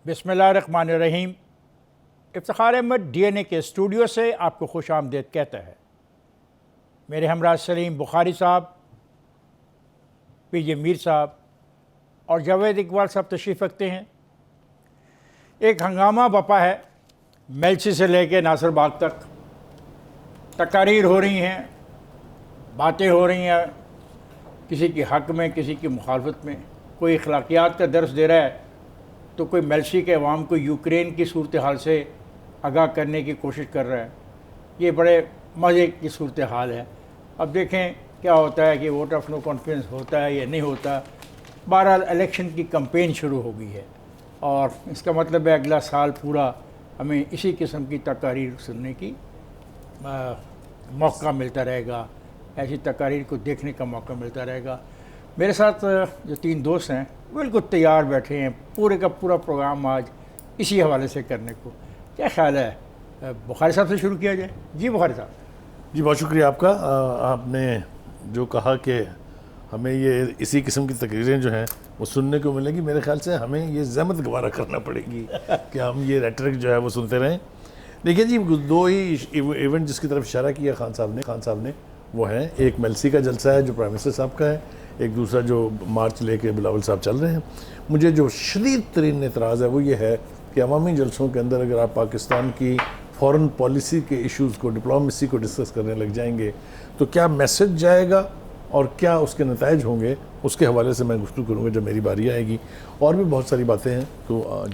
बिस्मिल्लाहिर्रहमानिर्रहीम। इफ्तिखार अहमद DNA के studio से आपको खुश आमदीद कहता है। मेरे हमरा सलीम बुखारी साहब, PJ मीर साहब और जावेद इकबाल साहब तशरीफ़ रखते हैं। एक हंगामा बपा है, मेलसी से लेके नासिर बाग तक तकारीर हो रही हैं, बातें हो रही हैं, किसी के हक़ में, किसी की मुखालफत में। कोई अखलाकियात का दर्स दे रहा है तो कोई मेलसी के अवाम को यूक्रेन की सूरत हाल से आगाह करने की कोशिश कर रहा है। ये बड़े मज़े की सूरत हाल है। अब देखें क्या होता है कि वोट ऑफ नो कॉन्फिडेंस होता है या नहीं होता। बहरहाल इलेक्शन की कैंपेन शुरू हो गई है और इसका मतलब है अगला साल पूरा हमें इसी किस्म की तकारीर सुनने की मौका मिलता रहेगा, ऐसी तकारीर को देखने का मौका मिलता रहेगा। मेरे साथ जो तीन दोस्त हैं बिल्कुल तैयार बैठे हैं पूरे का पूरा प्रोग्राम आज इसी हवाले से करने को। क्या ख्याल है, बुखारी साहब से शुरू किया जाए? जी बुखारी साहब। जी बहुत शुक्रिया आपका। आपने जो कहा कि हमें ये इसी किस्म की तकरीरें जो हैं वो सुनने को मिलेंगी, मेरे ख्याल से हमें ये ज़हमत गवारा करना पड़ेगी कि हम ये रेटरिक जो है वो सुनते रहें। देखिए जी, दो ही इवेंट जिसकी तरफ इशारा किया खान साहब ने वो हैं, एक मेलसी का जलसा है जो प्राइम मिनिस्टर साहब का है, एक दूसरा जो मार्च लेके बिलावल साहब चल रहे हैं। मुझे जो शदीद तरीन एतराज़ है वो ये है कि अवामी जलसों के अंदर अगर आप पाकिस्तान की फ़ॉरेन पॉलिसी के इश्यूज़ को, डिप्लोमेसी को डिस्कस करने लग जाएंगे तो क्या मैसेज जाएगा और क्या उसके नताइज होंगे, उसके हवाले से मैं गुफ्तगू करूँगा जब मेरी बारी आएगी। और भी बहुत सारी बातें हैं। तो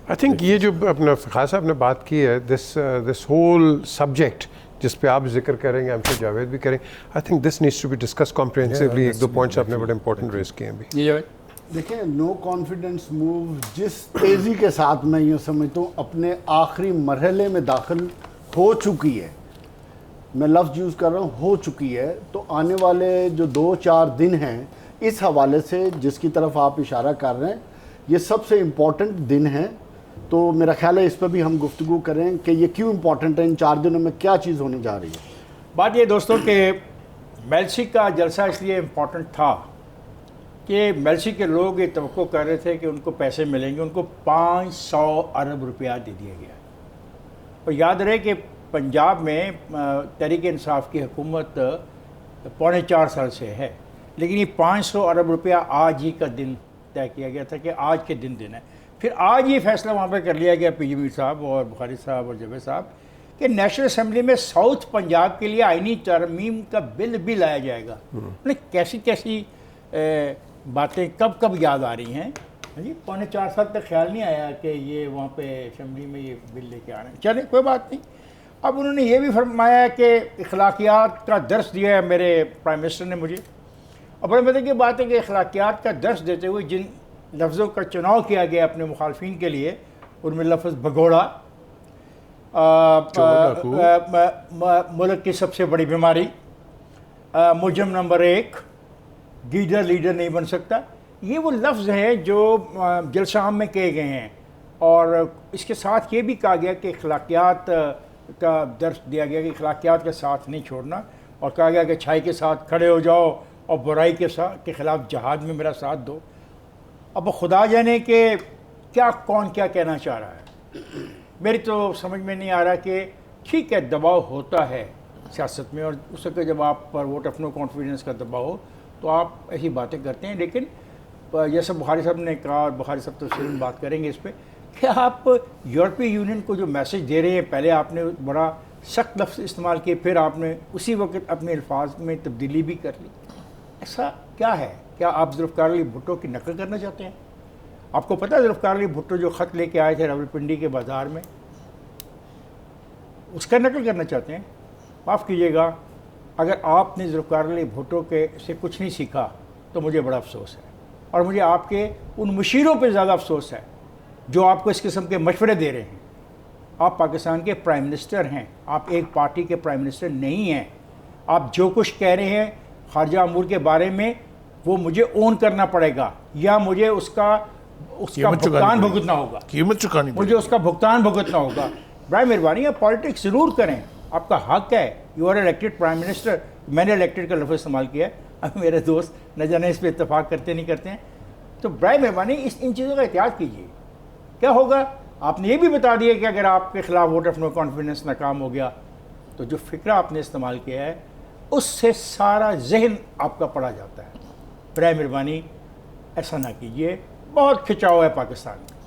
आई थिंक ये जो अपना फ़िखार साहब ने बात की है, दिस होल सब्जेक्ट जिस पे आप जिक्र करेंगे, हम से जावेद भी करें, I think this needs to be discuss comprehensively. एक दो पॉइंट्स आपने बड़े इंपॉर्टेंट रेज किए हैं भी। देखिए, नो कॉन्फिडेंस मूव जिस तेज़ी के साथ मैं ये समझता हूँ अपने आखिरी मरहले में दाखिल हो चुकी है, मैं लफ्ज़ यूज़ कर रहा हूँ हो चुकी है, तो आने वाले जो 2-4 दिन हैं इस हवाले से जिसकी तरफ आप इशारा कर रहे हैं ये सबसे इम्पॉर्टेंट दिन है। तो मेरा ख्याल है इस पर भी हम गुफ्तगू करें कि ये क्यों इम्पॉर्टेंट है, इन 4 दिनों में क्या चीज़ होने जा रही है। बात ये दोस्तों कि मेलसी का जलसा इसलिए इम्पॉर्टेंट था कि मेलसी के लोग ये तवक्को कर रहे थे कि उनको पैसे मिलेंगे। उनको 500 अरब रुपया दे दिया गया। और याद रहे कि पंजाब में तहरीक इंसाफ की हुकूमत 3.25 साल से है, लेकिन ये 500 अरब रुपया आज ही का दिन तय किया गया था कि आज के दिन है। फिर आज ये फैसला वहाँ पे कर लिया गया, PJ मीर साहब और बुखारी साहब और जावेद साहब, कि नेशनल असेंबली में साउथ पंजाब के लिए आईनी तरमीम का बिल भी लाया जाएगा। कैसी कैसी बातें कब कब याद आ रही हैं जी। 3.25 साल तक ख्याल नहीं आया कि ये वहाँ पे असेंबली में ये बिल लेके आ रहे हैं। चले कोई बात नहीं। अब उन्होंने ये भी फरमाया कि अखलाकियात का दर्स दिया है मेरे प्राइम मिनिस्टर ने मुझे। और बड़े मज़े की बात है कि अखलाकियात का दर्स देते हुए जिन लफ्ज़ों का चुनाव किया गया अपने मुखालफिन के लिए, उनमें लफ्ज़ भगोड़ा, मुल्क की सबसे बड़ी बीमारी, मुजरम नंबर 1, गीदर लीडर नहीं बन सकता, ये वो लफ्ज़ हैं जो जलसाम में कहे गए हैं। और इसके साथ ये भी कहा गया कि अखलाकियात का दर्स दिया गया कि अखलाकियात का साथ नहीं छोड़ना, और कहा गया कि अच्छाई के साथ खड़े हो जाओ और बुराई के ख़िलाफ़ जहाद में मेरा साथ दो। अब खुदा जाने कि कौन क्या कहना चाह रहा है। मेरी तो समझ में नहीं आ रहा कि ठीक है, दबाव होता है सियासत में, और उस वक्त जब आप पर वोट ऑफ नो कॉन्फिडेंस का दबाव हो तो आप ऐसी बातें करते हैं। लेकिन जैसे बुखारी साहब ने कहा, और बुखारी साहब तो सिर्फ बात करेंगे इस पर, कि आप यूरोपीय यूनियन को जो मैसेज दे रहे हैं, पहले आपने बड़ा सख्त लफ्ज़ इस्तेमाल किए, फिर आपने उसी वक्त अपने अल्फाज में तब्दीली भी कर ली। ऐसा क्या है? क्या आप जुल्फ़िकार अली भुट्टो की नकल करना चाहते हैं? आपको पता है जुल्फ़िकार अली भुट्टो जो ख़त लेके आए थे रावलपिंडी के बाज़ार में, उसका नकल करना चाहते हैं? माफ़ कीजिएगा, अगर आपने जुल्फ़िकार अली भुट्टो के से कुछ नहीं सीखा तो मुझे बड़ा अफसोस है। और मुझे आपके उन मुशीरों पर ज़्यादा अफसोस है जो आपको इस किस्म के मशवरे दे रहे हैं। आप पाकिस्तान के प्राइम मिनिस्टर हैं, आप एक पार्टी के प्राइम मिनिस्टर नहीं हैं। आप जो कुछ कह रहे हैं खारजा अमूर के बारे में वो मुझे ओन करना पड़ेगा, या मुझे उसका भुगतान भुगतना होगा, कीमत चुकानी, मुझे उसका भुगतान भुगतना होगा। बड़ी मेहरबानी, आप पॉलिटिक्स ज़रूर करें, आपका हक है। You are elected prime minister. मैंने इलेक्टेड का लफ्ज़ इस्तेमाल किया है, अब मेरे दोस्त न जाने इस पर इत्तेफाक करते नहीं करते हैं। तो बड़ी मेहरबानी इन चीज़ों का एहतियात कीजिए। क्या होगा? आपने ये भी बता दिया कि अगर आपके खिलाफ वोट ऑफ नो कॉन्फिडेंस नाकाम हो गया तो जो फिक्रा आपने इस्तेमाल किया है उससे सारा जहन आपका पड़ा जाता है। बराए मेहरबानी ऐसा ना कीजिए। बहुत खिंचाव है पाकिस्तान में,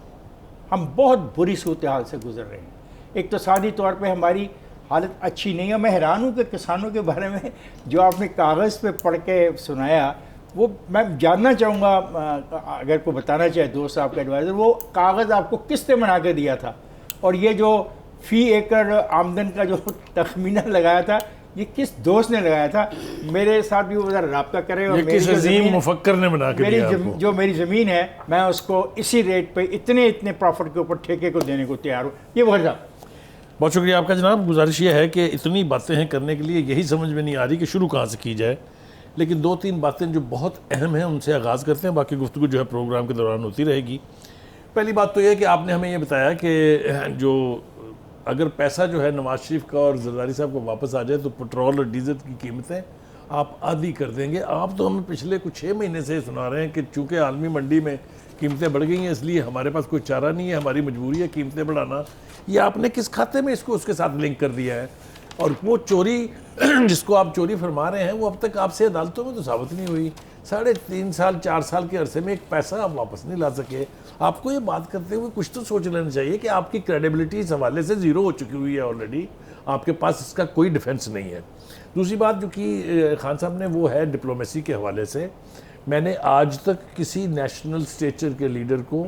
हम बहुत बुरी सूरत हाल से गुजर रहे हैं। इक़्तिसादी तौर पे हमारी हालत अच्छी नहीं है। मैं हैरान हूँ कि किसानों के बारे में जो आपने कागज़ पे पढ़ के सुनाया, वो मैं जानना चाहूँगा, अगर कोई बताना चाहे दोस्त आपका एडवाइज़र, वो कागज़ आपको किसने बना के दिया था? और ये जो फ़ी एकड़ आमदन का जो तखमीना लगाया था, ये किस दोस्त ने लगाया था? मेरे साथ भी वो ज़रा रब्ता करें। और ये किस अजीम मुफक्कर ने बना के दिया आपको? जो मेरी ज़मीन है मैं उसको इसी रेट पे इतने प्रॉफिट के ऊपर ठेके को देने को तैयार हूँ। ये वजह। बहुत शुक्रिया आपका जनाब। गुजारिश ये है कि इतनी बातें हैं करने के लिए, यही समझ में नहीं आ रही कि शुरू कहाँ से की जाए, लेकिन 2-3 बातें जो बहुत अहम हैं उनसे आगाज़ करते हैं। बाकी गुफ्तगू जो है प्रोग्राम के दौरान होती रहेगी। पहली बात तो यह है कि आपने हमें ये बताया कि जो अगर पैसा जो है नवाज शरीफ का और जरदारी साहब को वापस आ जाए तो पेट्रोल और डीजल की कीमतें आप आधी कर देंगे। आप तो हमें पिछले कुछ 6 महीने से सुना रहे हैं कि चूँकि आलमी मंडी में कीमतें बढ़ गई हैं इसलिए हमारे पास कोई चारा नहीं है, हमारी मजबूरी है कीमतें बढ़ाना। ये आपने किस खाते में इसको उसके साथ लिंक कर दिया है? और वो चोरी जिसको आप चोरी फरमा रहे हैं वो अब तक आपसे अदालतों में तो साबित नहीं हुई। 3.5 साल 4 साल के अरसे में एक पैसा आप वापस नहीं ला सके। आपको ये बात करते हुए कुछ तो सोच लेना चाहिए कि आपकी क्रेडिबिलिटी इस हवाले से ज़ीरो हो चुकी हुई है ऑलरेडी। आपके पास इसका कोई डिफेंस नहीं है। दूसरी बात जो कि खान साहब ने, वो है डिप्लोमेसी के हवाले से। मैंने आज तक किसी नेशनल स्टेचर के लीडर को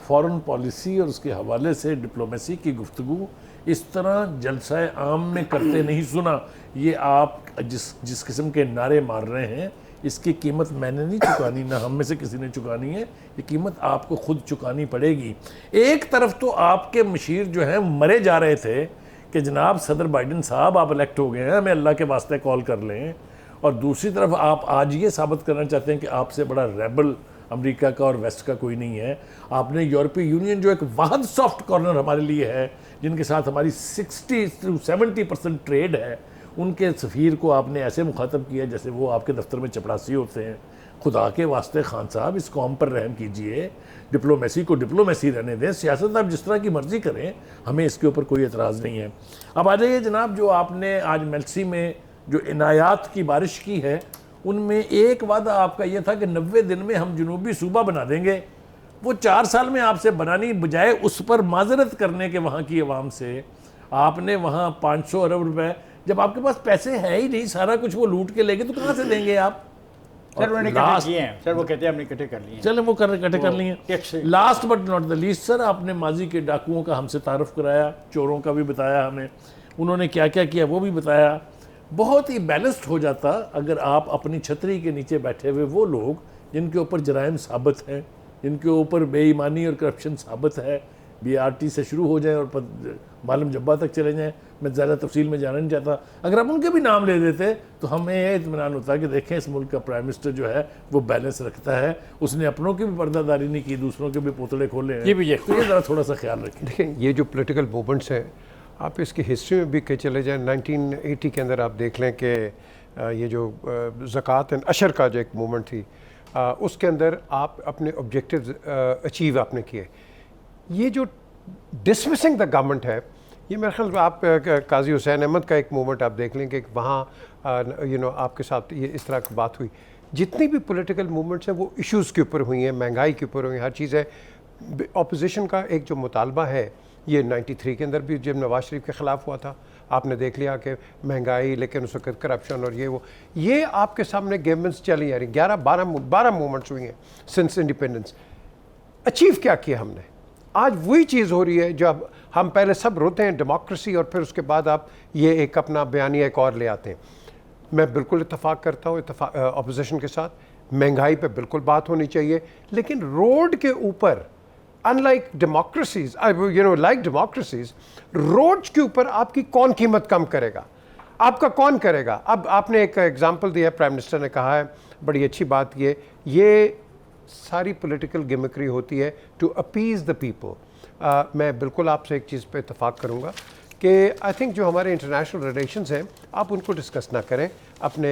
फॉरेन पॉलिसी और उसके हवाले से डिप्लोमेसी की गुफ्तगू इस तरह जलसाए आम में करते नहीं सुना। ये आप जिस किस्म के नारे मार रहे हैं इसकी कीमत मैंने नहीं चुकानी, ना हम में से किसी ने चुकानी है। ये कीमत आपको खुद चुकानी पड़ेगी। एक तरफ तो आपके मशीर जो हैं मरे जा रहे थे कि जनाब सदर बाइडन साहब आप इलेक्ट हो गए हैं, हमें अल्लाह के वास्ते कॉल कर लें, और दूसरी तरफ आप आज ये साबित करना चाहते हैं कि आपसे बड़ा रेबल अमेरिका का और वेस्ट का कोई नहीं है। आपने यूरोपीय यूनियन जो एक वाहद सॉफ्ट कॉर्नर हमारे लिए है, जिनके साथ हमारी 60 से 70% ट्रेड है, उनके सफ़ीर को आपने ऐसे मुखातब किया जैसे वो आपके दफ्तर में चपरासी होते हैं। खुदा के वास्ते खान साहब इस कौम पर रहम कीजिए, डिप्लोमेसी को डिप्लोमेसी रहने दें, सियासत आप जिस तरह की मर्ज़ी करें, हमें इसके ऊपर कोई एतराज़ नहीं है। अब आ जाइए जनाब, जो आपने आज मेल्सी में जो इनायात की बारिश की है, उनमें एक वादा आपका यह था कि 90 दिन में हम जनूबी सूबा बना देंगे। वो 4 साल में आपसे बनानी बजाय उस पर माजरत करने के वहाँ की आवाम से, आपने वहाँ 500 अरब रुपए, जब आपके पास पैसे है ही नहीं, सारा कुछ वो लूट के लेंगे तो कहाँ से देंगे आप? सर उन्होंने इकट्ठे किए हैं, सर वो कहते हैं हमने इकट्ठे कर लिए हैं। चले वो इकट्ठे कर लिए। Last but not the least sir, आपने माजी के डाकुओं का हमसे तारुफ कराया, चोरों का भी बताया हमें, उन्होंने क्या क्या किया वो भी बताया। बहुत ही बैलेंस्ड हो जाता अगर आप अपनी छतरी के नीचे बैठे हुए वो लोग जिनके ऊपर जराइम साबित हैं, जिनके ऊपर बेईमानी और करप्शन साबित है, BRT से शुरू हो जाए और मालूम जब्बा तक चले जाएं, मैं ज़्यादा तफसील में जाना नहीं चाहता, अगर आप उनके भी नाम ले देते तो हमें यह इत्मीनान होता कि देखें इस मुल्क का प्राइम मिनिस्टर जो है वो बैलेंस रखता है, उसने अपनों की भी पर्दादारी नहीं की, दूसरों के भी पोतड़े खोले हैं। ये भी ये तो ये ज़रा थोड़ा सा ख्याल रखें। देखिए, ये जो पॉलिटिकल मूवमेंट्स हैं, आप इसकी हिस्ट्री में भी कहीं चले जाएं, 1980 के अंदर आप देख लें कि ये जो ज़कात एंड अशर का जो एक मूवमेंट थी, उसके अंदर आप अपने ऑब्जेक्टिव्स अचीव आपने किए। ये जो डिसमिसिंग द गवर्नमेंट है, ये मेरे ख्याल में आप काजी हुसैन अहमद का एक मूवमेंट आप देख लें कि वहाँ आपके साथ ये इस तरह की बात हुई। जितनी भी पॉलिटिकल मूवमेंट्स हैं वो इश्यूज़ के ऊपर हुई हैं, महंगाई के ऊपर हुई, हर चीज़ है। अपोजिशन का एक जो मुतालबा है, ये 93 के अंदर भी जब नवाज शरीफ के ख़िलाफ़ हुआ था, आपने देख लिया कि महंगाई, लेकिन उस वक्त करप्शन और ये आपके सामने गवर्नमेंट्स चली आ रही। 11-12 मूवमेंट्स हुई हैं सिंस इंडिपेंडेंस। अचीव क्या किया हमने? आज वही चीज़ हो रही है जब हम पहले सब रोते हैं डेमोक्रेसी, और फिर उसके बाद आप ये एक अपना बयानिया एक और ले आते हैं। मैं बिल्कुल इत्तफाक करता हूँ अपोजिशन के साथ, महंगाई पे बिल्कुल बात होनी चाहिए, लेकिन रोड के ऊपर unlike democracies, like democracies, roads के ऊपर आपकी कौन कीमत कम करेगा, आपका कौन करेगा? अब आपने एक एग्जांपल दिया, प्राइम मिनिस्टर ने कहा है, बड़ी अच्छी बात ये सारी पॉलिटिकल गिमिक्री होती है टू अपीज़ द पीपल। मैं बिल्कुल आपसे एक चीज़ पे इत्तफाक करूँगा कि आई थिंक जो हमारे इंटरनेशनल रिलेशंस हैं, आप उनको डिस्कस ना करें, अपने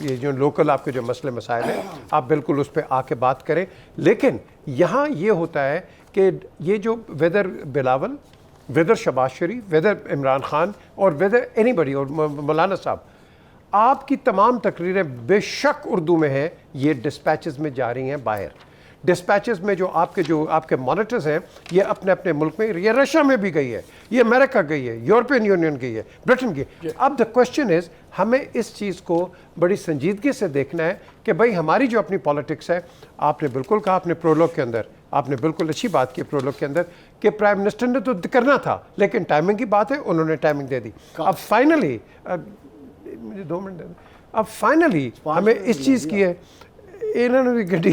ये जो लोकल आपके जो मसले मसाइल हैं आप बिल्कुल उस पर आके बात करें। लेकिन यहाँ ये होता है कि ये जो वेदर बिलावल, वेदर शबाज शरीफ, वेदर इमरान खान और वेदर एनीबडी और मौलाना साहब, आपकी तमाम तकरीरें बेशक उर्दू में हैं, ये डिस्पैचेस में जा रही हैं बाहर। डिस्पैचेस में जो आपके मॉनिटर्स हैं, ये अपने अपने मुल्क में, ये रशिया में भी गई है, ये अमेरिका गई है, यूरोपियन यूनियन गई है, ब्रिटेन की। अब द क्वेश्चन इज़, हमें इस चीज़ को बड़ी संजीदगी से देखना है कि भाई हमारी जो अपनी पॉलिटिक्स है, आपने बिल्कुल कहा, अपने प्रोलॉग के अंदर आपने बिल्कुल अच्छी बात की प्रोलॉग के अंदर कि प्राइम मिनिस्टर ने तो करना था, लेकिन टाइमिंग की बात है, उन्होंने टाइमिंग दे दी। अब फाइनली मुझे 2 मिनट दे दें। अब फाइनली हमें इस चीज़ की है, इन्होंने भी गड्डी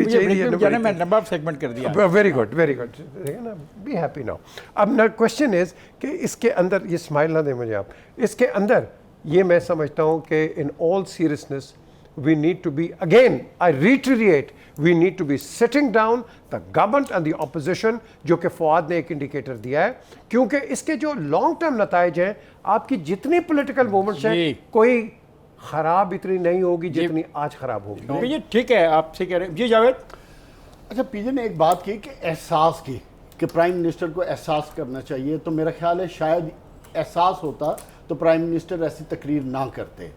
चाहिए, मैं नंबर सेगमेंट कर दिया। वेरी गुड ना, बी हैप्पी नाउ। अब ना क्वेश्चन इज कि इसके अंदर, ये स्माइल ना दें मुझे आप, इसके अंदर ये मैं समझता हूँ कि in all seriousness we need to be, again I reiterate, we need to be sitting down, the government and the opposition, जो कि फवाद ने एक इंडिकेटर दिया है, क्योंकि इसके जो लॉन्ग टर्म नताइज हैं, आपकी जितनी पॉलिटिकल मूवमेंट्स हैं, कोई खराब इतनी नहीं होगी जितनी आज खराब होगी। ये ठीक है, आपसे कह रहे हैं जी जावेद। अच्छा, पीजे ने एक बात की कि एहसास की कि प्राइम मिनिस्टर को एहसास करना चाहिए, तो मेरा ख्याल है शायद एहसास होता तो प्राइम मिनिस्टर ऐसी तकरीर ना करते।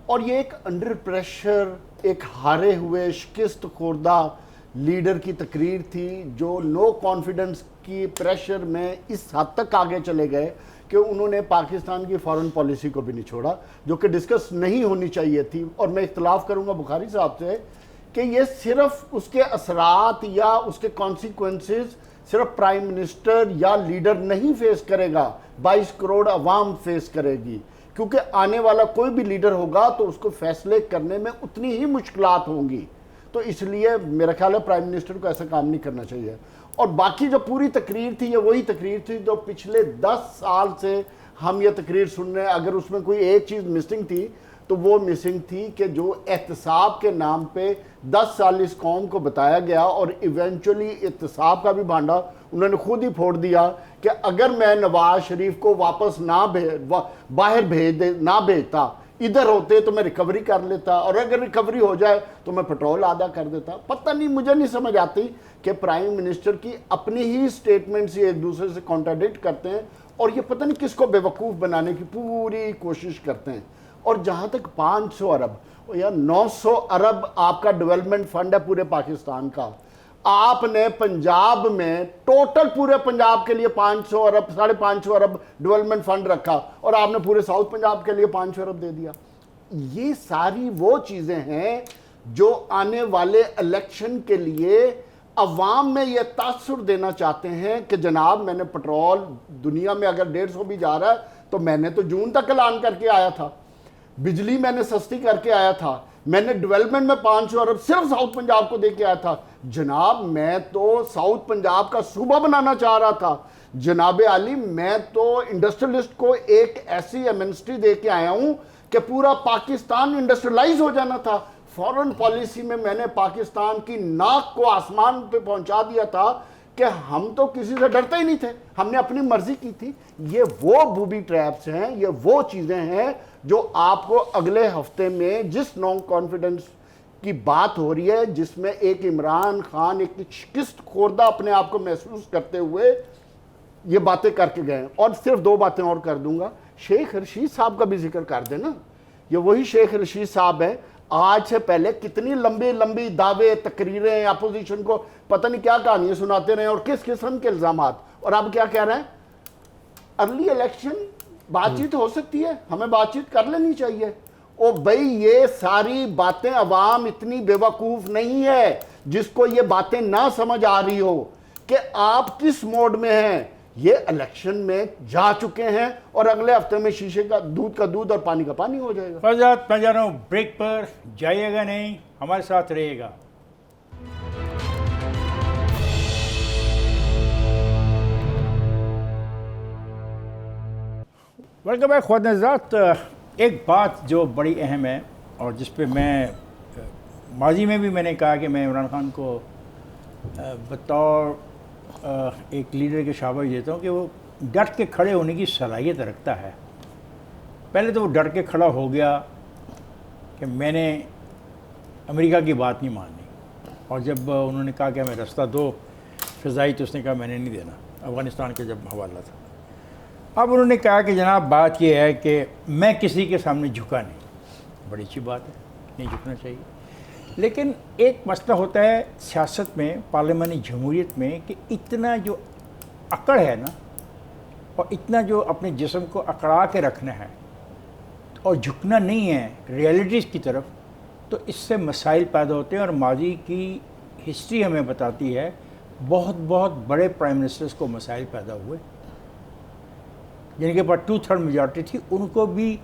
और ये एक अंडर प्रेशर, एक हारे हुए शिकस्त खुर्दा लीडर की तकरीर थी, जो नो कॉन्फिडेंस की प्रेशर में इस हद तक आगे चले गए कि उन्होंने पाकिस्तान की फॉरेन पॉलिसी को भी नहीं छोड़ा, जो कि डिस्कस नहीं होनी चाहिए थी। और मैं इख्तलाफ करूंगा बुखारी साहब से कि ये सिर्फ उसके असरात या उसके कॉन्सिक्वेंसेस सिर्फ प्राइम मिनिस्टर या लीडर नहीं फेस करेगा, 22 करोड़ अवाम फेस करेगी, क्योंकि आने वाला कोई भी लीडर होगा तो उसको फैसले करने में उतनी ही मुश्किलात होंगी। तो इसलिए मेरा ख्याल है प्राइम मिनिस्टर को ऐसा काम नहीं करना चाहिए। और बाकी जो पूरी तकरीर थी, ये वही तकरीर थी जो पिछले 10 साल से हम ये तकरीर सुन रहे हैं। अगर उसमें कोई एक चीज़ मिसिंग थी तो वो मिसिंग थी कि जो एहतसाब के नाम पे 10 साल इस कौम को बताया गया और इवेंचुअली एहतसाब का भी भांडा उन्होंने खुद ही फोड़ दिया कि अगर मैं नवाज शरीफ को वापस बाहर ना भेजता, इधर होते तो मैं रिकवरी कर लेता, और अगर रिकवरी हो जाए तो मैं पेट्रोल आधा कर देता। पता नहीं, मुझे नहीं समझ आती कि प्राइम मिनिस्टर की अपनी ही स्टेटमेंट्स एक दूसरे से कॉन्ट्राडिक्ट करते हैं और ये पता नहीं किसको बेवकूफ़ बनाने की पूरी कोशिश करते हैं। और जहाँ तक 500 अरब या 900 अरब आपका डेवलपमेंट फंड है पूरे पाकिस्तान का, आपने पंजाब में टोटल पूरे पंजाब के लिए 500 अरब 550 अरब डेवलपमेंट फंड रखा और आपने पूरे साउथ पंजाब के लिए 500 अरब दे दिया। ये सारी वो चीज़ें हैं जो आने वाले इलेक्शन के लिए अवाम में ये तासुर देना चाहते हैं कि जनाब मैंने पेट्रोल दुनिया में अगर 150 भी जा रहा है तो मैंने तो जून तक ऐलान करके आया था, बिजली मैंने सस्ती करके आया था, मैंने डेवलपमेंट में 500 अरब सिर्फ साउथ पंजाब को दे के आया था। जनाब मैं तो साउथ पंजाब का सूबा बनाना चाह रहा था। जनाब आली मैं तो इंडस्ट्रियलिस्ट को एक ऐसी एमनेस्टी दे के आया हूं कि पूरा पाकिस्तान इंडस्ट्रियलाइज हो जाना था। फॉरेन पॉलिसी में मैंने पाकिस्तान की नाक को आसमान पे पहुंचा दिया था कि हम तो किसी से डरते ही नहीं थे, हमने अपनी मर्जी की थी। ये वो बूबी ट्रैप्स हैं, ये वो चीज़ें हैं जो आपको अगले हफ्ते में जिस नॉन कॉन्फिडेंस की बात हो रही है, जिसमें एक इमरान खान एक शिकस्त खोरदा अपने आप को महसूस करते हुए ये बातें करके गए। और सिर्फ 2 बातें और कर दूंगा, शेख रशीद साहब का भी जिक्र कर देना। ये वही शेख रशीद साहब है, आज से पहले कितनी लंबी लंबी दावे तकरीरें अपोजिशन को पता नहीं क्या कहानियां सुनाते रहे और किस किस्म के इल्जामात, और अब क्या कह रहे हैं, अर्ली इलेक्शन बातचीत हो सकती है, हमें बातचीत कर लेनी चाहिए। ओ भाई ये सारी बातें अवाम इतनी बेवकूफ नहीं है जिसको ये बातें ना समझ आ रही हो कि आप किस मोड में हैं। ये इलेक्शन में जा चुके हैं और अगले हफ्ते में शीशे का दूध और पानी का पानी हो जाएगा। फरजाद, मैं जा रहा हूँ ब्रेक पर, जाइएगा नहीं, हमारे साथ रहिएगा। वेलकम बैक ख्वात नज़रात। एक बात जो बड़ी अहम है और जिस पे मैं माजी में भी मैंने कहा कि मैं इमरान खान को बतौर एक लीडर के शाबाश देता हूँ कि वो डट के खड़े होने की सलाहियत रखता है। पहले तो वो डट के खड़ा हो गया कि मैंने अमेरिका की बात नहीं माननी, और जब उन्होंने कहा कि हमें रास्ता दो, फ़िज़ाई तो उसने कहा मैंने नहीं देना, अफ़गानिस्तान का जब हवाला था। अब उन्होंने कहा कि जनाब बात यह है कि मैं किसी के सामने झुका नहीं। बड़ी अच्छी बात है, नहीं झुकना चाहिए। लेकिन एक मसला होता है सियासत में, पार्लियामानी जमहूरियत में, कि इतना जो अकड़ है ना, और इतना जो अपने जिस्म को अकड़ा के रखना है और झुकना नहीं है रियलिटीज़ की तरफ, तो इससे मसाइल पैदा होते हैं। और माजी की हिस्ट्री हमें बताती है बहुत बहुत बड़े प्राइम मिनिस्टर्स को मसाइल पैदा हुए, जिनके पास 2/3 मेजॉरिटी थी, उनको भी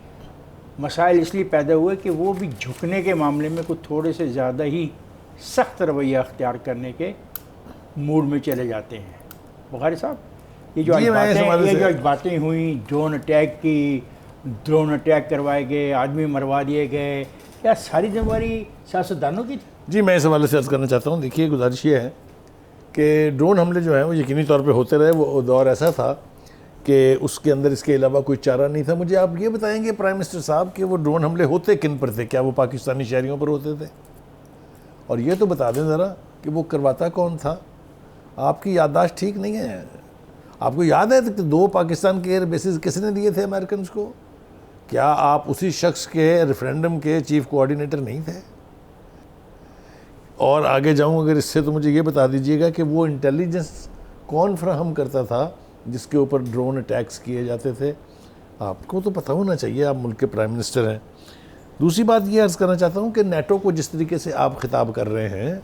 मसाइल इसलिए पैदा हुए कि वो भी झुकने के मामले में कुछ थोड़े से ज़्यादा ही सख्त रवैया अख्तियार करने के मूड में चले जाते हैं। बुखारी साहब, ये जो आज बातें हुई, ड्रोन अटैक की, ड्रोन अटैक करवाए गए, आदमी मरवा दिए गए, क्या सारी जिम्मेदारी सियासतदानों की थी? जी, मैं इस हवाले से अर्ज़ करना चाहता हूँ। देखिए, गुजारिश ये है कि ड्रोन हमले जो हैं वो यकीनी तौर पे होते रहे। वो दौर ऐसा था कि उसके अंदर इसके अलावा कोई चारा नहीं था। मुझे आप ये बताएंगे प्राइम मिनिस्टर साहब कि वो ड्रोन हमले होते किन पर थे? क्या वो पाकिस्तानी शहरियों पर होते थे? और ये तो बता दें ज़रा कि वो करवाता कौन था। आपकी याददाश्त ठीक नहीं है। आपको याद है कि 2 पाकिस्तान के एयर बेसिस किसने दिए थे अमेरिकन को? क्या आप उसी शख्स के रेफरेंडम के चीफ कोऑर्डिनेटर नहीं थे? और आगे जाऊं अगर इससे, तो मुझे ये बता दीजिएगा कि वो इंटेलिजेंस कौन फ्राहम करता था जिसके ऊपर ड्रोन अटैक्स किए जाते थे? आपको तो पता होना चाहिए, आप मुल्क के प्राइम मिनिस्टर हैं। दूसरी बात ये अर्ज़ करना चाहता हूँ कि नेटो को जिस तरीके से आप खिताब कर रहे हैं,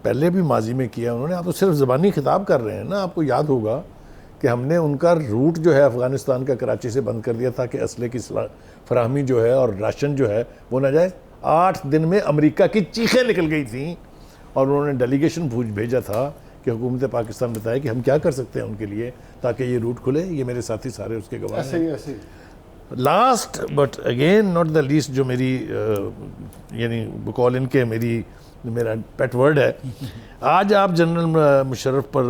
पहले भी माजी में किया उन्होंने, आप तो सिर्फ ज़बानी खिताब कर रहे हैं ना। आपको याद होगा कि हमने उनका रूट जो है अफ़गानिस्तान का कराची से बंद कर दिया था कि असले की फराहमी जो है और राशन जो है वो ना जाए। 8 दिन में अमेरिका की चीखें निकल गई थी और उन्होंने डेलीगेशन भेजा था कि हुकूमत पाकिस्तान बताए कि हम क्या कर सकते हैं उनके लिए ताकि ये रूट खुले। ये मेरे साथी सारे उसके गवाह हैं। ऐसे last but again not the least, जो मेरी यानी बकौल इनके मेरा पेट वर्ड है, आज आप जनरल मुशर्रफ पर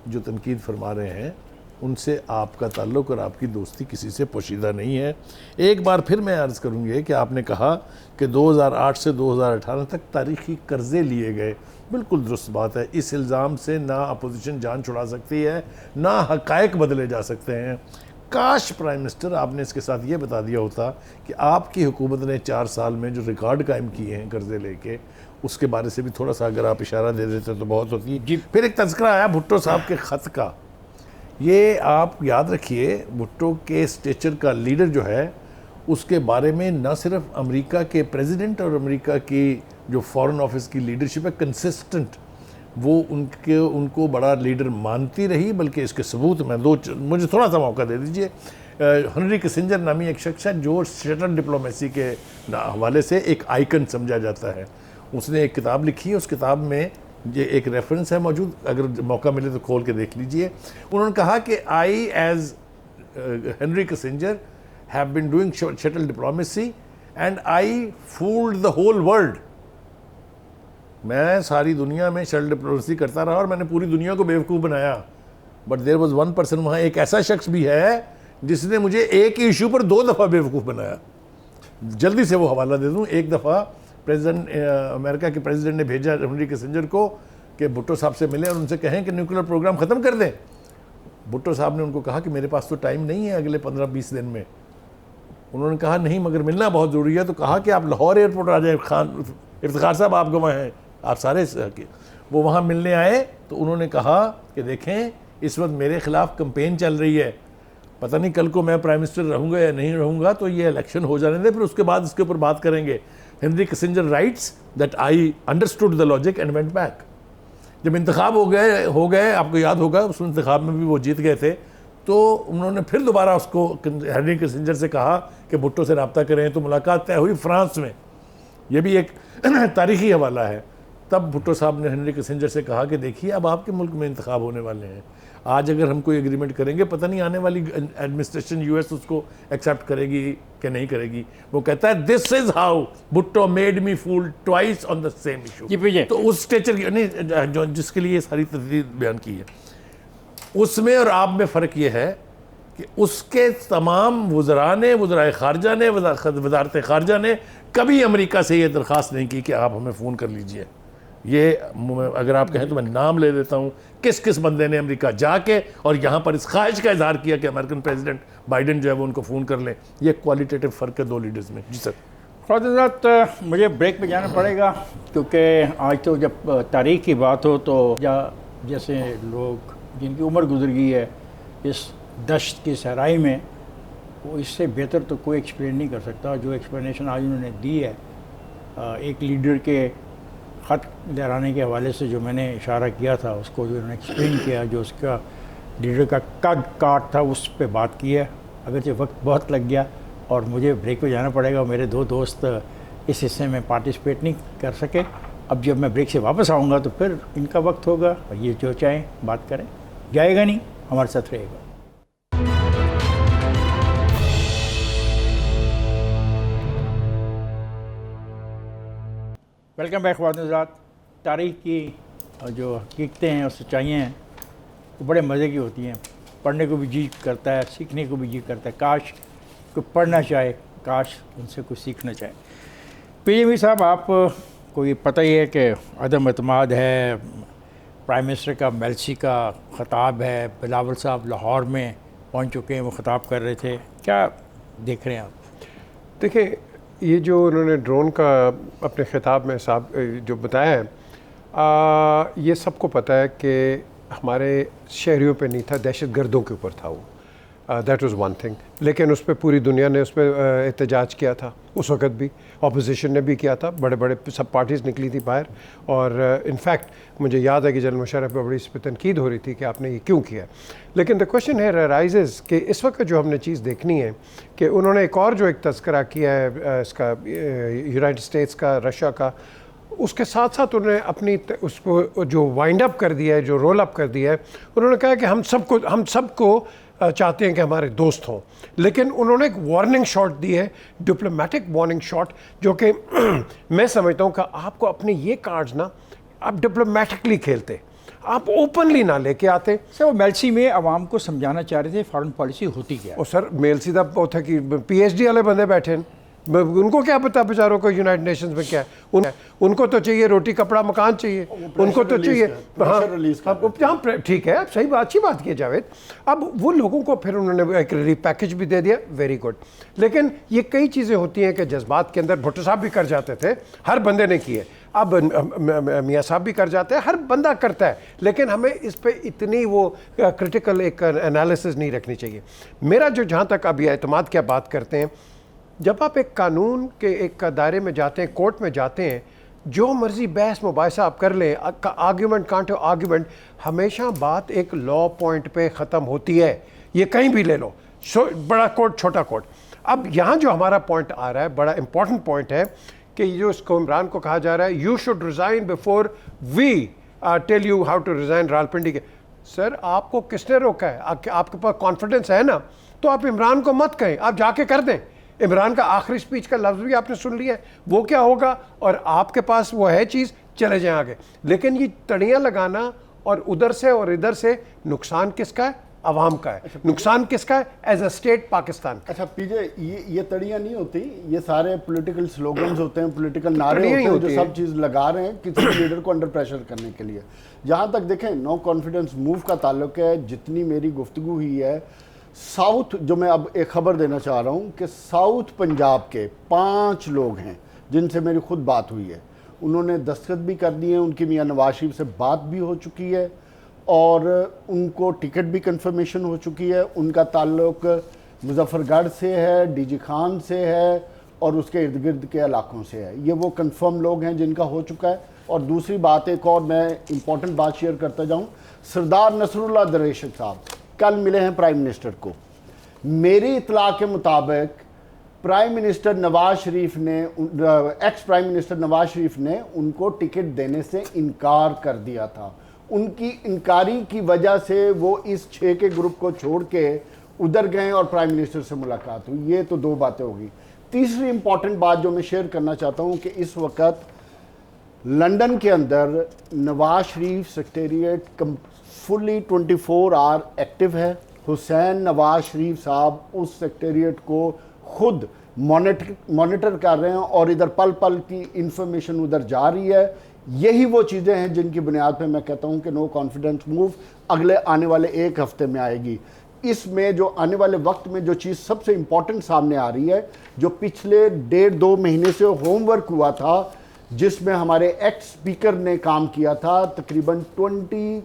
जो तनकीद फरमा रहे हैं, उनसे आपका ताल्लुक़ और आपकी दोस्ती किसी से पोशीदा नहीं है। एक बार फिर मैं अर्ज़ करूँगी कि आपने कहा कि 2008 से 2018 तक तारीख़ी कर्ज़े लिए गए। बिल्कुल दुरुस्त बात है। इस इल्ज़ाम से ना अपोजिशन जान छुड़ा सकती है, ना हक़ाइक़ बदले जा सकते हैं। काश प्राइम मिनिस्टर आपने इसके साथ ये बता दिया होता कि आपकी हुकूमत ने 4 साल में जो रिकॉर्ड कायम किए हैं कर्ज़े लेके, उसके बारे से भी थोड़ा सा अगर आप इशारा दे देते तो बहुत होती है। फिर एक तज़किरा आया भुट्टो साहब के ख़त का। ये आप याद रखिए, भुट्टो के स्टेचर का लीडर जो है, उसके बारे में न सिर्फ अमेरिका के प्रेसिडेंट और अमेरिका की जो फॉरेन ऑफिस की लीडरशिप है कंसिस्टेंट, वो उनको बड़ा लीडर मानती रही, बल्कि इसके सबूत में मुझे थोड़ा सा मौका दे दीजिए। हेनरी किसिंजर नामी एक शख्स है जो शटल डिप्लोमेसी के हवाले से एक आइकन समझा जाता है। उसने एक किताब लिखी है, उस किताब में ये एक रेफरेंस है मौजूद, अगर मौका मिले तो खोल के देख लीजिए। उन्होंने कहा कि I as Henry Kissinger have been doing shuttle diplomacy and I fooled the whole world. मैं सारी दुनिया में शटल डिप्लोमेसी करता रहा और मैंने पूरी दुनिया को बेवकूफ़ बनाया। But there was one person, वहाँ एक ऐसा शख्स भी है जिसने मुझे एक ही इशू पर 2 दफ़ा बेवकूफ़ बनाया। जल्दी से वो हवाला दे दूँ। एक दफ़ा प्रेसिडेंट अमेरिका के प्रेसिडेंट ने भेजा हेनरी किसिंजर को कि भुट्टो साहब से मिलें और उनसे कहें कि न्यूक्लियर प्रोग्राम ख़त्म कर दें। भुट्टो साहब ने उनको कहा कि मेरे पास तो टाइम नहीं है अगले 15-20 दिन में। उन्होंने कहा नहीं, मगर मिलना बहुत ज़रूरी है। तो कहा कि आप लाहौर एयरपोर्ट आ जाए, इफ्तिखार साहब आप गवाह हैं, आप सारे। वो वहाँ मिलने आए तो उन्होंने कहा कि देखें, इस वक्त मेरे ख़िलाफ़ कंपेन चल रही है, पता नहीं कल को मैं प्राइम मिनिस्टर रहूँगा या नहीं रहूँगा, तो ये इलेक्शन हो जाने दें, फिर उसके बाद इसके ऊपर बात करेंगे। Henry Kissinger rights that I understood the logic and went back. जब इंतखाब हो गए, आपको याद होगा उस इंतखाब में भी वो जीत गए थे, तो उन्होंने फिर दोबारा उसको हेनरी किसिंजर से कहा कि भुट्टो से रब्ता करें। तो मुलाकात तय हुई फ्रांस में। ये भी एक तारीख़ी हवाला है। तब भुट्टो साहब ने हेनरी किसिंजर से कहा कि देखिए, अब आपके मुल्क में इंतखाब होने वाले हैं, आज अगर हम कोई एग्रीमेंट करेंगे, पता नहीं आने वाली एडमिनिस्ट्रेशन यूएस उसको एक्सेप्ट करेगी कि नहीं करेगी। वो कहता है this is how Bhutto made me fool twice on the same issue. तो उस स्टेचर की नहीं, जो जिसके लिए सारी तस्दीक बयान की है, उसमें और आप में फ़र्क ये है कि उसके तमाम वज़राए ख़ारजा ने, वज़ारत ख़ारजा ने कभी अमेरिका से ये दरख्वास्त नहीं की कि आप हमें फ़ोन कर लीजिए। ये अगर आप कहें तो मैं नाम ले देता हूँ, किस किस बंदे ने अमेरिका जाके और यहाँ पर इस ख्वाहिश का इजहार किया कि अमेरिकन प्रेसिडेंट बाइडेन जो है वो उनको फ़ोन कर लें। ये क्वालिटेटिव फ़र्क है दो लीडर्स में। जी सर। ख्वाजा मुझे ब्रेक पे जाना पड़ेगा, क्योंकि आज तो जब तारीख की बात हो तो या जैसे लोग जिनकी उम्र गुजर गई है इस दश्त की सहराई में, वो इससे बेहतर तो कोई एक्सप्लेन नहीं कर सकता। जो एक्सप्लेनेशन आज उन्होंने दी है एक लीडर के ख़त लहराने के हवाले से, जो मैंने इशारा किया था उसको जो उन्होंने एक्सप्लेन किया, जो उसका लीडर का कद काट था उस पर बात की है। अगरचे वक्त बहुत लग गया और मुझे ब्रेक पे जाना पड़ेगा, मेरे दो दोस्त इस हिस्से में पार्टिसिपेट नहीं कर सके। अब जब मैं ब्रेक से वापस आऊँगा तो फिर इनका वक्त होगा और ये जो चाहें बात करें, जाएगा नहीं, हमारे साथ रहेगा। Welcome back Khwaja. तारीख़ की जो हकीकतें हैं और सच्चाइयाँ हैं वो बड़े मज़े की होती हैं, पढ़ने को भी जी करता है, सीखने को भी जी करता है। काश कोई पढ़ना चाहे, काश उनसे कुछ सीखना चाहे। पीएमवी साहब, आपको ये पता ही है कि अदम एतमाद है, प्राइम मिनिस्टर का मेल्सी का ख़ताब है, बिलावल साहब लाहौर में पहुंच चुके हैं, वो ख़ताब कर रहे थे, क्या देख रहे हैं आप? देखिए, ये जो उन्होंने ड्रोन का अपने ख़िताब में साहब जो बताया है, ये सबको पता है कि हमारे शहरियों पे नहीं था, दहशत गर्दों के ऊपर था वो। That was one thing. लेकिन उस पर पूरी दुनिया ने उस पर एहतजाज किया था, उस वक़्त भी अपोजिशन ने भी किया था, बड़े बड़े सब पार्टीज़ निकली थी बाहर। और इनफैक्ट मुझे याद है कि जनरल मुशर्रफ पर बड़ी इस पर तनकीद हो रही थी कि आपने ये क्यों किया। लेकिन द क्वेश्चन है राइजेज़ कि इस वक्त जो हमने चीज़ देखनी है कि उन्होंने एक और जो एक तज़किरा किया है इसका, यूनाइटेड स्टेट्स का, रशिया का, उसके साथ साथ उन्होंने अपनी उसको जो वाइंड अप कर दिया है, जो रोल अप कर दिया है, उन्होंने कहा कि हम सबको चाहते हैं कि हमारे दोस्त हों। लेकिन उन्होंने एक वार्निंग शॉट दी है, डिप्लोमेटिक वार्निंग शॉट, जो कि मैं समझता हूँ कि आपको अपने ये कार्ड्स ना आप डिप्लोमेटिकली खेलते, आप ओपनली ना लेके आते। सर, वो मेल्सी में आवाम को समझाना चाह रहे थे फॉरेन पॉलिसी होती क्या है। और सर, मेल सीधा वो था कि PhD वाले बंदे बैठे हैं, उनको क्या पता बेचारों को यूनाइटेड नेशंस में क्या है। उनको तो चाहिए रोटी कपड़ा मकान चाहिए, उनको तो चाहिए। हाँ, ठीक है, अब सही बात, अच्छी बात की है जावेद। अब वो लोगों को फिर उन्होंने एक रिलीफ पैकेज भी दे दिया, वेरी गुड। लेकिन ये कई चीज़ें होती हैं कि जज्बात के अंदर, भुट्टो साहब भी कर जाते थे, हर बंदे ने किए, अब मियाँ साहब भी कर जाते हैं, हर बंदा करता है। लेकिन हमें इस पर इतनी वो क्रिटिकल एक एनालिसिस नहीं रखनी चाहिए। मेरा जो जहाँ तक अभी एतमाद क्या बात करते हैं, जब आप एक कानून के एक दायरे में जाते हैं, कोर्ट में जाते हैं, जो मर्जी बहस मुबाहिसा आप कर लें, आर्ग्यूमेंट कांट आर्ग्यूमेंट, हमेशा बात एक लॉ पॉइंट पे ख़त्म होती है। ये कहीं भी ले लो, बड़ा कोर्ट छोटा कोर्ट। अब यहाँ जो हमारा पॉइंट आ रहा है, बड़ा इंपॉर्टेंट पॉइंट है कि जो इसको इमरान को कहा जा रहा है, you should resign before we tell you how to resign. Rawalpindi के सर, आपको किसने रोका है? आपके पास कॉन्फिडेंस है ना, तो आप इमरान को मत कहें, आप जाके कर दें। इमरान का आखिरी स्पीच का लफ्ज़ भी आपने सुन लिया है, वो क्या होगा, और आपके पास वो है चीज़, चले जाएं आगे। लेकिन ये तड़ियाँ लगाना और उधर से और इधर से, नुकसान किसका है? अवाम का है। अच्छा, नुकसान किसका है? As a state Pakistan. अच्छा पीजे, ये तड़ियाँ नहीं होती, ये सारे पॉलिटिकल स्लोगन्स होते हैं, पॉलिटिकल नारे होते हैं, जो सब चीज़ लगा रहे हैं किसी लीडर को अंडर प्रेशर करने के लिए। जहाँ तक देखें नो कॉन्फिडेंस मूव का ताल्लुक है, जितनी मेरी गुफ्तगू हुई है, साउथ, जो मैं अब एक ख़बर देना चाह रहा हूँ कि साउथ पंजाब के 5 लोग हैं जिनसे मेरी खुद बात हुई है, उन्होंने दस्तखत भी कर दिए हैं, उनकी मियाँ नवाज शरीफ से बात भी हो चुकी है और उनको टिकट भी कंफर्मेशन हो चुकी है। उनका ताल्लुक मुजफ्फरगढ़ से है, डीजी खान से है और उसके इर्द गिर्द के इलाकों से है। ये वो कंफर्म लोग हैं जिनका हो चुका है। और दूसरी बात, एक और मैं इम्पॉर्टेंट बात शेयर करता जाऊँ, सरदार नसरुल्लाह दरेश साहब कल मिले हैं प्राइम मिनिस्टर को। मेरी इतला के मुताबिक प्राइम मिनिस्टर नवाज शरीफ ने, ex prime minister Nawaz Sharif ने उनको टिकट देने से इनकार कर दिया था। उनकी इनकारी की वजह से वो इस 6 के ग्रुप को छोड़ के उधर गए और प्राइम मिनिस्टर से मुलाकात हुई। ये तो 2 बातें होगी। तीसरी इंपॉर्टेंट बात जो मैं शेयर करना चाहता हूँ कि इस वक्त लंदन के अंदर Nawaz Sharif secretariat fully 24 our active है। हुसैन नवाज शरीफ साहब उस सेक्रेटेरिएट को खुद मॉनिटर कर रहे हैं और इधर पल पल की इंफॉर्मेशन उधर जा रही है। यही वो चीज़ें हैं जिनकी बुनियाद पे मैं कहता हूं कि नो कॉन्फिडेंस मूव अगले आने वाले 1 हफ्ते में आएगी। इसमें जो आने वाले वक्त में जो चीज़ सबसे इंपॉर्टेंट सामने आ रही है, जो पिछले 1.5-2 महीने से होमवर्क हुआ था, जिसमें हमारे एक्स स्पीकर ने काम किया था, तकरीबन 20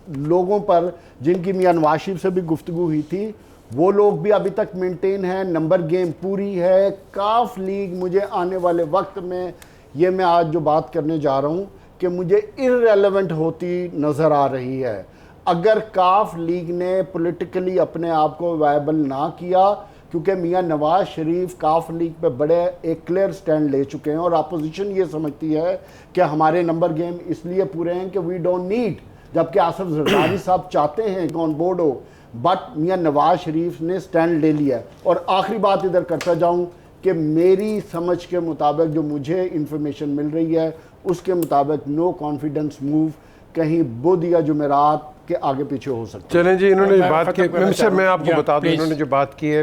लोगों पर जिनकी मियां नवाज शरीफ से भी गुफ्तगू हुई थी, वो लोग भी अभी तक मेंटेन है, नंबर गेम पूरी है। काफ लीग मुझे आने वाले वक्त में, ये मैं आज जो बात करने जा रहा हूँ, कि मुझे इररेलेवेंट होती नज़र आ रही है। अगर काफ लीग ने पॉलिटिकली अपने आप को वायबल ना किया, क्योंकि मियां नवाज शरीफ काफ लीग पे बड़े एक क्लियर स्टैंड ले चुके हैं और अपोजिशन ये समझती है कि हमारे नंबर गेम इसलिए पूरे हैं कि वी डोंट नीड, जबकि आसिफ जरदारी साहब चाहते हैं कि ऑन बोर्ड हो, बट मियां नवाज शरीफ ने स्टैंड ले लिया है। और आखिरी बात इधर करता जाऊं कि मेरी समझ के मुताबिक जो मुझे इंफॉर्मेशन मिल रही है, उसके मुताबिक नो कॉन्फिडेंस मूव कहीं बुध या जुमेरात के आगे पीछे हो सकता है। चलें जी, इन्होंने मैं बात की, खत्म करना मिस्टर मैं आपको चाहूँ। बता दूं, Yeah, इन्होंने जो बात की है,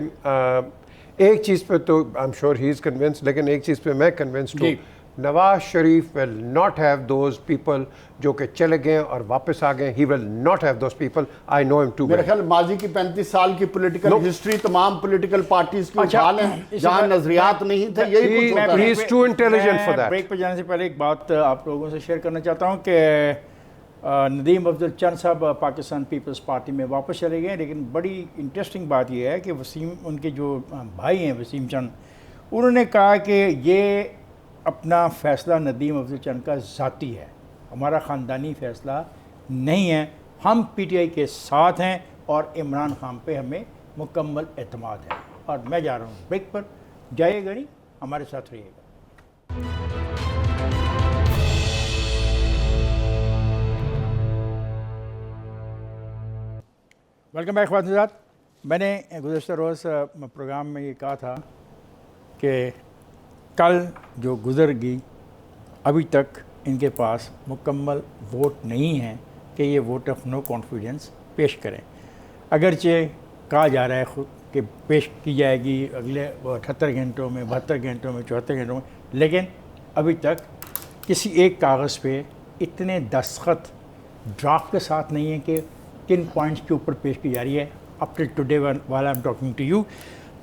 एक चीज़ पे तो I am sure he is convinced, लेकिन एक चीज़ पे मैं कन्विंस्ड हूँ, जी। Nawaz Sharif will not have those people जो कि चले गए और वापस आ गए। He will not have those people, I know him to मेरे वेल। ख्याल माजी की 35 साल की पॉलिटिकल No. हिस्ट्री तमाम पॉलिटिकल पार्टीज की अच्छा, उठा लें, इसी जहां बात- नजरियात नहीं थे, यही He- कुछ होता he है। is too intelligent for that. Break पर जाने से पहले एक बात आप लोगों से शेयर करना चाहता हूँ कि नदीम अफजल चंद साहब पाकिस्तान पीपल्स पार्टी में वापस चले गए, लेकिन बड़ी इंटरेस्टिंग बात यह है कि वसीम, उनके जो भाई हैं वसीम चंद, उन्होंने कहा कि ये अपना फ़ैसला नदीम अफजल चंद का ज़ाती है, हमारा ख़ानदानी फ़ैसला नहीं है, हम पीटीआई के साथ हैं और इमरान खान पे हमें मुकम्मल एतमाद है। और मैं जा रहा हूँ ब्रेक पर, जाइएगा नहीं, हमारे साथ रहिएगा। वेलकम बैक ख़वातीन। मैंने गुज़श्ता रोज़ प्रोग्राम में ये कहा था कि कल जो गुज़र गई, अभी तक इनके पास मुकम्मल वोट नहीं है कि ये वोट ऑफ नो कॉन्फिडेंस पेश करें। अगरचे कहा जा रहा है खुद कि पेश की जाएगी अगले 78 घंटों में, 72 घंटों में, 74 घंटों में, लेकिन अभी तक किसी एक कागज़ पे इतने दस्तखत ड्राफ्ट के साथ नहीं है कि किन पॉइंट्स के ऊपर पेश की जा रही है up till today while I am talking to you.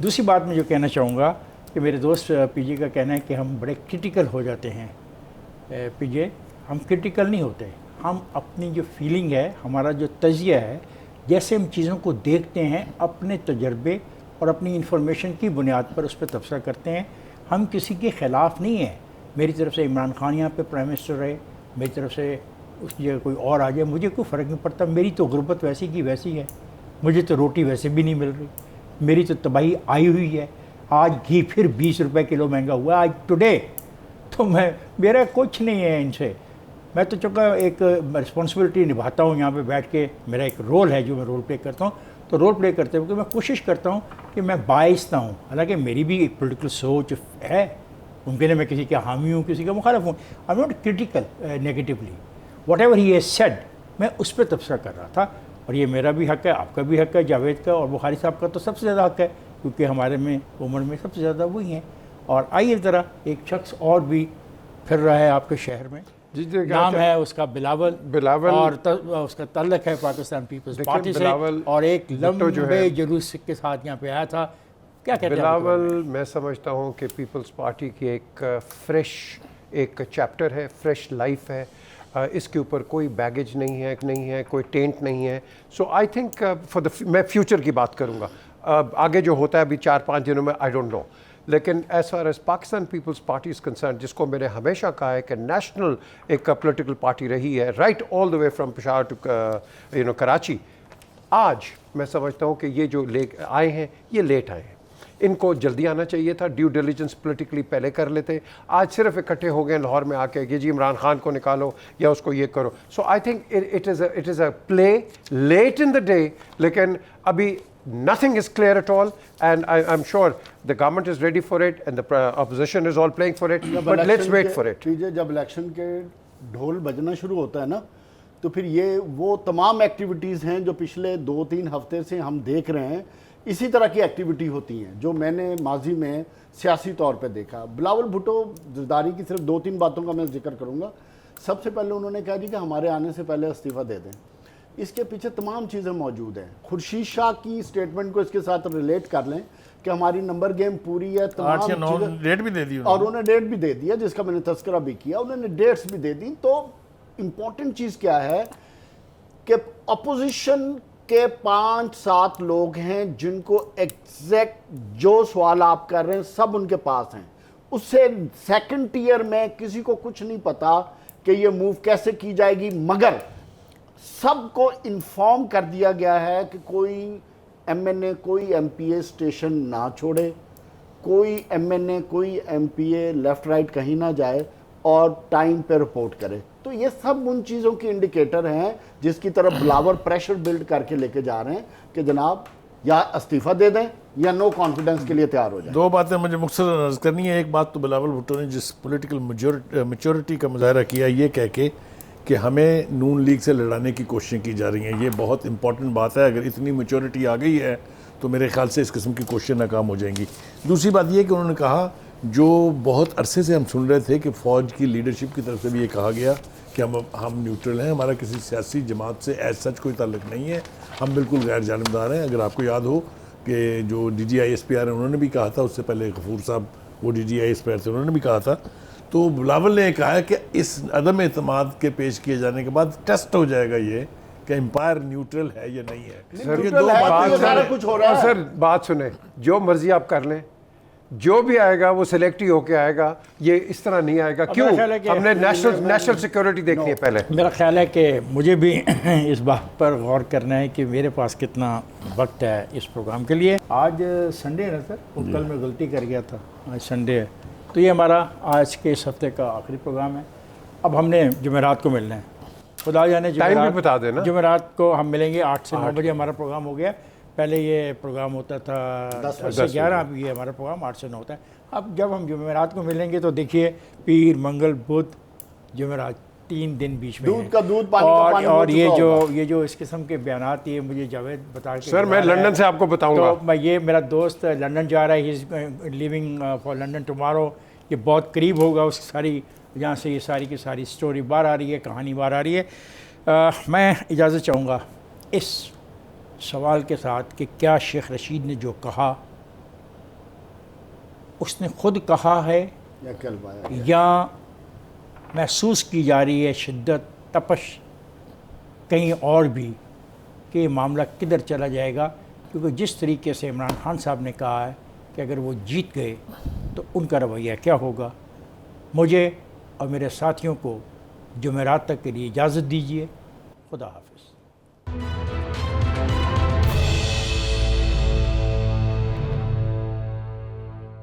दूसरी बात मैं जो कहना चाहूँगा कि मेरे दोस्त पीजे का कहना है कि हम बड़े क्रिटिकल हो जाते हैं। पीजे, हम क्रिटिकल नहीं होते, हम अपनी जो फीलिंग है, हमारा जो तजिया है, जैसे हम चीज़ों को देखते हैं अपने तजर्बे और अपनी इंफॉर्मेशन की बुनियाद पर उस पर तबसरा करते हैं। हम किसी के ख़िलाफ़ नहीं हैं। मेरी तरफ से इमरान खान यहाँ पे प्राइम मिनिस्टर रहे, मेरी तरफ से उस जगह कोई और आ जाए, मुझे कोई फ़र्क नहीं पड़ता। मेरी तो गुर्बत वैसी की वैसी है, मुझे तो रोटी वैसे भी नहीं मिल रही, मेरी तो तबाही आई हुई है। आज घी फिर 20 रुपये किलो महंगा हुआ आज टुडे, तो मेरा कुछ नहीं है इनसे। मैं तो चूँकि एक रिस्पॉन्सिबिलिटी निभाता हूँ यहाँ पे बैठ के, मेरा एक रोल है जो मैं रोल प्ले करता हूँ, तो रोल प्ले करते हुए मैं कोशिश करता हूँ कि मैं बाइस ना हूँ। हालांकि मेरी भी एक पॉलिटिकल सोच है, मुमकिन है मैं किसी का हामी हूँ, किसी का मुखालिफ हूँ। I am not critical negatively, what ever he has said, मैं उस पर तबसरा कर रहा था। और ये मेरा भी हक़ है, आपका भी हक़ है, जावेद का और बुखारी साहब का तो सबसे ज़्यादा हक़ है, क्योंकि हमारे में उम्र में सबसे ज़्यादा वही हैं। और आइए ज़रा, एक शख्स और भी फिर रहा है आपके शहर में, जी, नाम है उसका बिलावल, बिलावल, और उसका ताल्लुक है पाकिस्तान पीपल्स पार्टी से, बिलावल और एक भुट्टो जो लंबे है, जुलूस के साथ यहाँ पे आया था। क्या कहते हैं बिलावल, मैं समझता हूँ कि पीपल्स पार्टी की एक फ्रेश एक चैप्टर है, फ्रेश लाइफ है। इसके ऊपर कोई बैगेज नहीं है, कोई टेंट नहीं है। सो आई थिंक मैं फ्यूचर की बात करूँगा, आगे जो होता है अभी 4-5 दिनों में, आई डोंट नो। लेकिन as far as Pakistan Peoples Party is concern, जिसको मैंने हमेशा कहा है कि नेशनल एक पॉलिटिकल पार्टी रही है, right all the way from Peshawar to Karachi, आज मैं समझता हूँ कि ये जो आए हैं, ये लेट आए हैं। इनको जल्दी आना चाहिए था, ड्यू डिलीजेंस पॉलिटिकली पहले कर लेते। आज सिर्फ इकट्ठे हो गए लाहौर में आके कि जी इमरान खान को निकालो या उसको ये करो। So I think it is a play late in the day, लेकिन अभी nothing is clear at all, and I'm sure the government is ready for it and the opposition is all playing for it, but let's wait for it. जब election के ढोल बजना शुरू होता है ना, तो फिर ये वो तमाम एक्टिविटीज़ हैं जो पिछले 2-3 हफ्ते से हम देख रहे हैं। इसी तरह की एक्टिविटी होती हैं जो मैंने माजी में सियासी तौर पे देखा। बिलावल भुट्टो जरदारी की सिर्फ 2-3 बातों का मैं जिक्र करूँगा। सबसे पहले उन्होंने कहा जी कि हमारे आने से पहले इस्तीफ़ा दे दें। इसके पीछे तमाम चीज़ें मौजूद हैं। खुर्शीद शाह की स्टेटमेंट को इसके साथ रिलेट कर लें कि हमारी नंबर गेम पूरी है, 8 या 9 चीज़ें, डेट भी दे दी और उन्होंने डेट भी दे दिया जिसका मैंने तस्करा भी किया, उन्होंने डेट्स भी दे दी। तो इम्पॉर्टेंट चीज़ क्या है कि अपोजिशन के 5-7 लोग हैं जिनको एग्जैक्ट जो सवाल आप कर रहे हैं सब उनके पास हैं। उससे सेकंड टियर में किसी को कुछ नहीं पता कि ये मूव कैसे की जाएगी, मगर सबको इन्फॉर्म कर दिया गया है कि कोई एमएनए कोई एमपीए स्टेशन ना छोड़े, कोई एमएनए कोई एमपीए लेफ्ट राइट कहीं ना जाए और टाइम पे रिपोर्ट करे। तो ये सब उन चीज़ों की इंडिकेटर हैं जिसकी तरफ बिलावल प्रेशर बिल्ड करके लेके जा रहे हैं कि जनाब या इस्तीफ़ा दे दें या नो कॉन्फिडेंस के लिए तैयार हो जाए। 2 बातें मुझे मुख्तसर अर्ज करनी है। एक बात तो बिलावल भुट्टो ने जिस पॉलिटिकल मेच्योरिटी का मुजाहरा किया ये कह के कि हमें नून लीग से लड़ाने की कोशिशें की जा रही हैं, ये बहुत इंपॉर्टेंट बात है। अगर इतनी मेच्योरिटी आ गई है तो मेरे ख्याल से इस किस्म की कोशिशें नाकाम हो जाएंगी। दूसरी बात ये कि उन्होंने कहा, जो बहुत अरसे से हम सुन रहे थे कि फ़ौज की लीडरशिप की तरफ से भी ये कहा गया कि हम न्यूट्रल हैं, हमारा किसी सियासी जमात से एज सच कोई ताल्लुक़ नहीं है, हम बिल्कुल गैर जानिबदार हैं। अगर आपको याद हो कि जो DGI-SPR है उन्होंने भी कहा था, उससे पहले गफूर साहब वो DGI-SPR थे, उन्होंने भी कहा था। तो बिलावल ने कहा है कि इस अदम एतमाद के पेश किए जाने के बाद टेस्ट हो जाएगा ये कि एम्पायर न्यूट्रल है या नहीं है। सर, ये न्यूट्रल है तो बात ये सारा सुने। कुछ हो रहा है। सर बात सुने, जो मर्जी आप कर लें, जो भी आएगा वो सिलेक्ट ही होके आएगा, ये इस तरह नहीं आएगा। क्यों? मेरा ख्याल है कि- हमने नेशनल सिक्योरिटी देखनी है पहले। मेरा ख्याल है कि मुझे भी इस बात पर गौर करना है कि मेरे पास कितना वक्त है इस प्रोग्राम के लिए। आज संडे है ना सर, वो कल मैं गलती कर गया था, आज संडे है। तो ये हमारा आज के इस हफ्ते का आखिरी प्रोग्राम है। अब हमने जुमेरात को मिलना है, खुदा जाने टाइम भी बता देना। जुमेरात को हम मिलेंगे 8 से 9 बजे हमारा प्रोग्राम हो गया। पहले ये प्रोग्राम होता था 10 से 11, अब ये हमारा प्रोग्राम 8 से 9 होता है। अब जब हम जुमेरात को मिलेंगे तो देखिए पीर मंगल बुध जुमेरात 3 दिन बीच में दूध हैं। का दूध, पानी का पानी हो और चुका होगा। ये जो इस किस्म के बयानात ये मुझे जावेद बता के सर मैं बता रहा लंदन है। से आपको बताऊंगा। तो मैं ये मेरा दोस्त लंदन जा रहा है, he is living for London tomorrow. ये बहुत करीब होगा उस सारी, जहाँ से ये सारी की सारी स्टोरी बाहर आ रही है, कहानी बाहर आ रही है। मैं इजाज़त चाहूँगा इस सवाल के साथ कि क्या शेख रशीद ने जो कहा उसने ख़ुद कहा है या कल पाया या महसूस की जा रही है शिद्दत तपश कहीं और भी कि ये मामला किधर चला जाएगा। क्योंकि जिस तरीके से इमरान खान साहब ने कहा है कि अगर वो जीत गए तो उनका रवैया क्या होगा। मुझे और मेरे साथियों को जुमेरात तक के लिए इजाज़त दीजिए। खुदा हाफिज़।